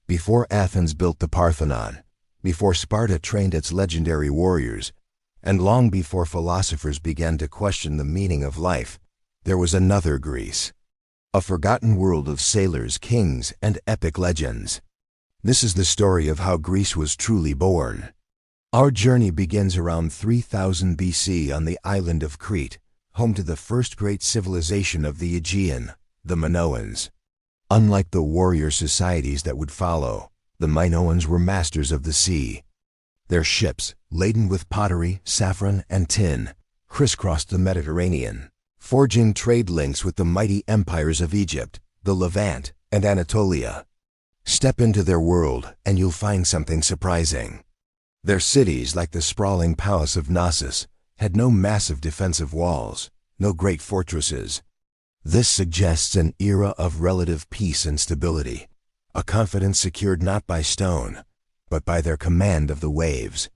Before Athens built the Parthenon, before Sparta trained its legendary warriors, and long before philosophers began to question the meaning of life, there was another Greece. A forgotten world of sailors, kings, and epic legends. This is the story of how Greece was truly born. Our journey begins around 3000 BC on the island of Crete, home to the first great civilization of the Aegean, the Minoans. Unlike the warrior societies that would follow, the Minoans were masters of the sea. Their ships, laden with pottery, saffron, and tin, crisscrossed the Mediterranean, forging trade links with the mighty empires of Egypt, the Levant, and Anatolia. Step into their world and you'll find something surprising. Their cities, like the sprawling palace of Knossos, had no massive defensive walls, no great fortresses. This suggests an era of relative peace and stability, a confidence secured not by stone, but by their command of the waves.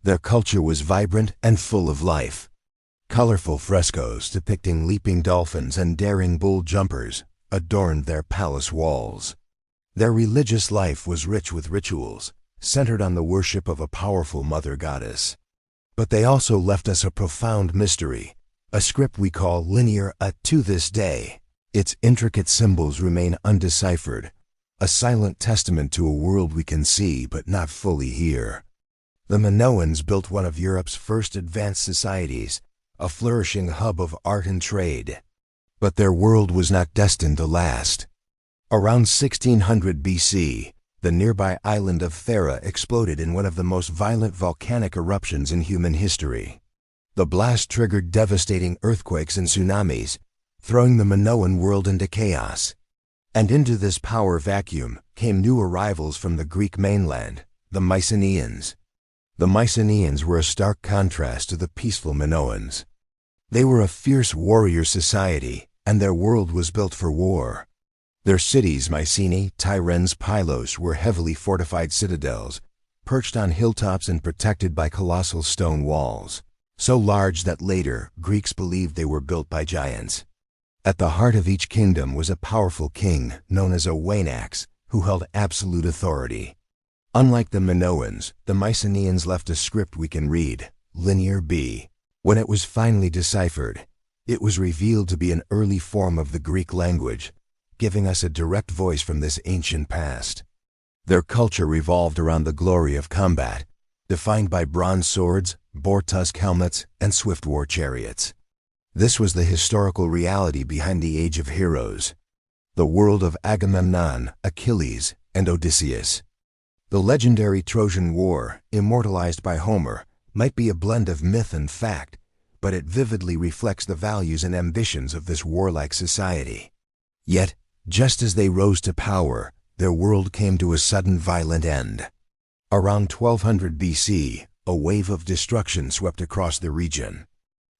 Their culture was vibrant and full of life. Colorful frescoes depicting leaping dolphins and daring bull jumpers adorned their palace walls. Their religious life was rich with rituals, centered on the worship of a powerful mother goddess. But they also left us a profound mystery, a script we call linear to this day. Its intricate symbols remain undeciphered, a silent testament to a world we can see but not fully hear. The Minoans built one of Europe's first advanced societies, a flourishing hub of art and trade. But their world was not destined to last. Around 1600 BC, the nearby island of Thera exploded in one of the most violent volcanic eruptions in human history. The blast triggered devastating earthquakes and tsunamis, throwing the Minoan world into chaos. And into this power vacuum came new arrivals from the Greek mainland, the Mycenaeans. The Mycenaeans were a stark contrast to the peaceful Minoans. They were a fierce warrior society, and their world was built for war. Their cities, Mycenae, Tiryns, Pylos, were heavily fortified citadels, perched on hilltops and protected by colossal stone walls, so large that later Greeks believed they were built by giants. At the heart of each kingdom was a powerful king known as a Wainax, who held absolute authority. Unlike the Minoans, the Mycenaeans left a script we can read, Linear B. When it was finally deciphered, it was revealed to be an early form of the Greek language, giving us a direct voice from this ancient past. Their culture revolved around the glory of combat, defined by bronze swords, boar-tusk helmets, and swift war chariots. This was the historical reality behind the Age of Heroes, the world of Agamemnon, Achilles, and Odysseus. The legendary Trojan War, immortalized by Homer, might be a blend of myth and fact, but it vividly reflects the values and ambitions of this warlike society. Yet, just as they rose to power, their world came to a sudden violent end. Around 1200 BC, a wave of destruction swept across the region.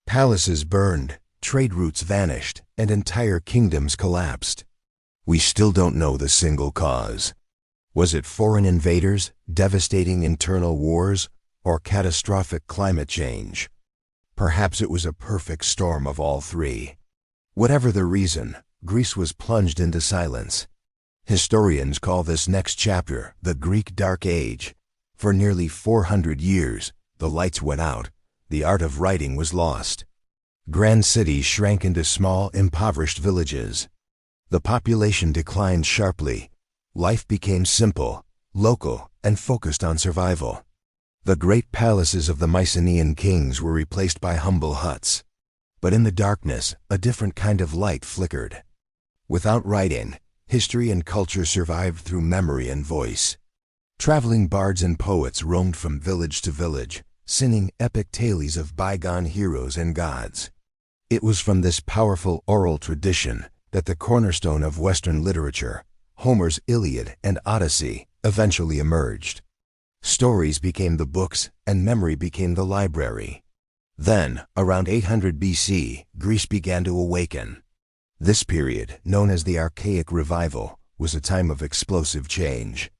Palaces burned, trade routes vanished, and entire kingdoms collapsed. We still don't know the single cause. Was it foreign invaders, devastating internal wars, or catastrophic climate change? Perhaps it was a perfect storm of all three. Whatever the reason, Greece was plunged into silence. Historians call this next chapter the Greek Dark Age. For nearly 400 years, the lights went out, the art of writing was lost. Grand cities shrank into small, impoverished villages. The population declined sharply. Life became simple, local, and focused on survival. The great palaces of the Mycenaean kings were replaced by humble huts. But in the darkness, a different kind of light flickered. Without writing, history and culture survived through memory and voice. Traveling bards and poets roamed from village to village, singing epic tales of bygone heroes and gods. It was from this powerful oral tradition that the cornerstone of Western literature, Homer's Iliad and Odyssey, eventually emerged. Stories became the books, and memory became the library. Then, around 800 BC, Greece began to awaken. This period, known as the Archaic Revival, was a time of explosive change.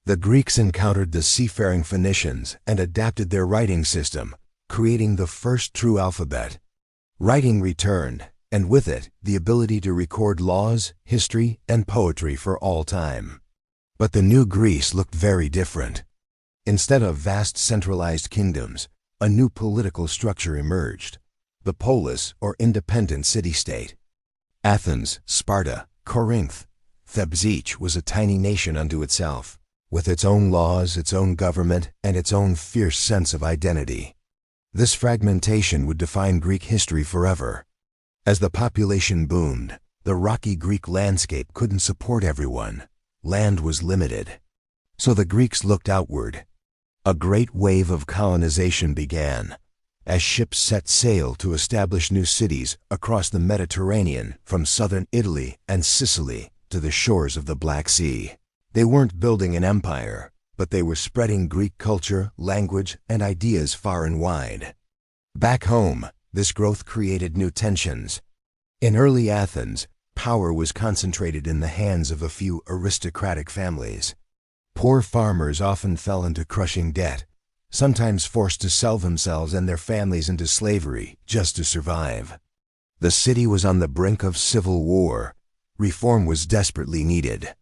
The Greeks encountered the seafaring Phoenicians and adapted their writing system, creating the first true alphabet. Writing returned, and with it, the ability to record laws, history, and poetry for all time. But the new Greece looked very different. Instead of vast centralized kingdoms, a new political structure emerged, the polis or independent city-state. Athens, Sparta, Corinth, Thebes, each was a tiny nation unto itself, with its own laws, its own government, and its own fierce sense of identity. This fragmentation would define Greek history forever. As the population boomed, the rocky Greek landscape couldn't support everyone. Land was limited. So the Greeks looked outward. A great wave of colonization began, as ships set sail to establish new cities across the Mediterranean from southern Italy and Sicily to the shores of the Black Sea. They weren't building an empire, but they were spreading Greek culture, language, and ideas far and wide. Back home, this growth created new tensions. In early Athens, power was concentrated in the hands of a few aristocratic families. Poor farmers often fell into crushing debt, sometimes forced to sell themselves and their families into slavery just to survive. The city was on the brink of civil war. Reform was desperately needed.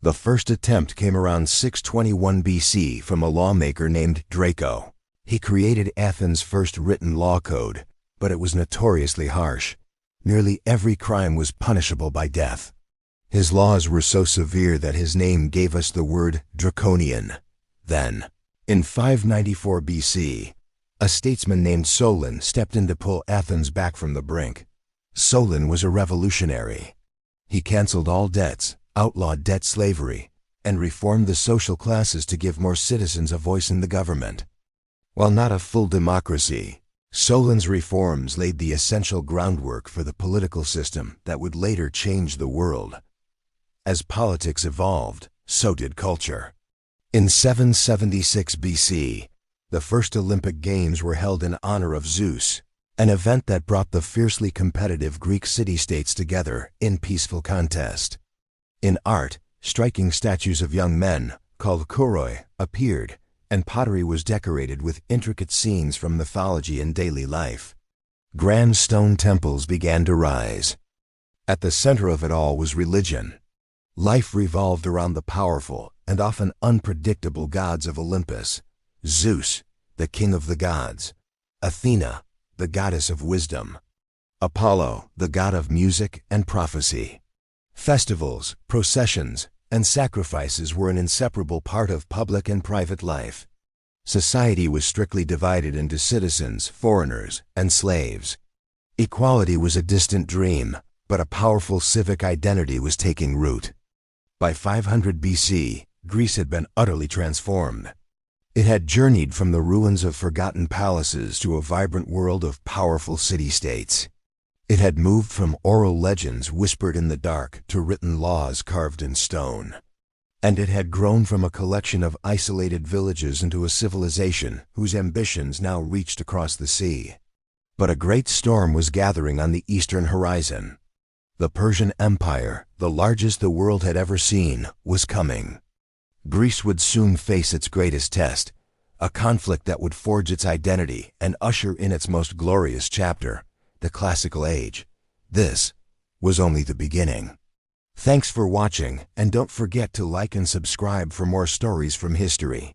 The first attempt came around 621 BC from a lawmaker named Draco. He created Athens' first written law code, but it was notoriously harsh. Nearly every crime was punishable by death. His laws were so severe that his name gave us the word draconian. Then, in 594 BC, a statesman named Solon stepped in to pull Athens back from the brink. Solon was a revolutionary. He canceled all debts, outlawed debt slavery, and reformed the social classes to give more citizens a voice in the government. While not a full democracy, Solon's reforms laid the essential groundwork for the political system that would later change the world. As politics evolved, so did culture. In 776 BC, the first Olympic Games were held in honor of Zeus, an event that brought the fiercely competitive Greek city-states together in peaceful contest. In art, striking statues of young men, called kouroi, appeared, and pottery was decorated with intricate scenes from mythology and daily life. Grand stone temples began to rise. At the center of it all was religion. Life revolved around the powerful and often unpredictable gods of Olympus: Zeus, the king of the gods; Athena, the goddess of wisdom; Apollo, the god of music and prophecy. Festivals, processions, and sacrifices were an inseparable part of public and private life. Society was strictly divided into citizens, foreigners, and slaves. Equality was a distant dream, but a powerful civic identity was taking root. By 500 BC, Greece had been utterly transformed. It had journeyed from the ruins of forgotten palaces to a vibrant world of powerful city-states. It had moved from oral legends whispered in the dark to written laws carved in stone. And it had grown from a collection of isolated villages into a civilization whose ambitions now reached across the sea. But a great storm was gathering on the eastern horizon. The Persian Empire, the largest the world had ever seen, was coming. Greece would soon face its greatest test, a conflict that would forge its identity and usher in its most glorious chapter, the Classical Age. This was only the beginning. Thanks for watching, and don't forget to like and subscribe for more stories from history.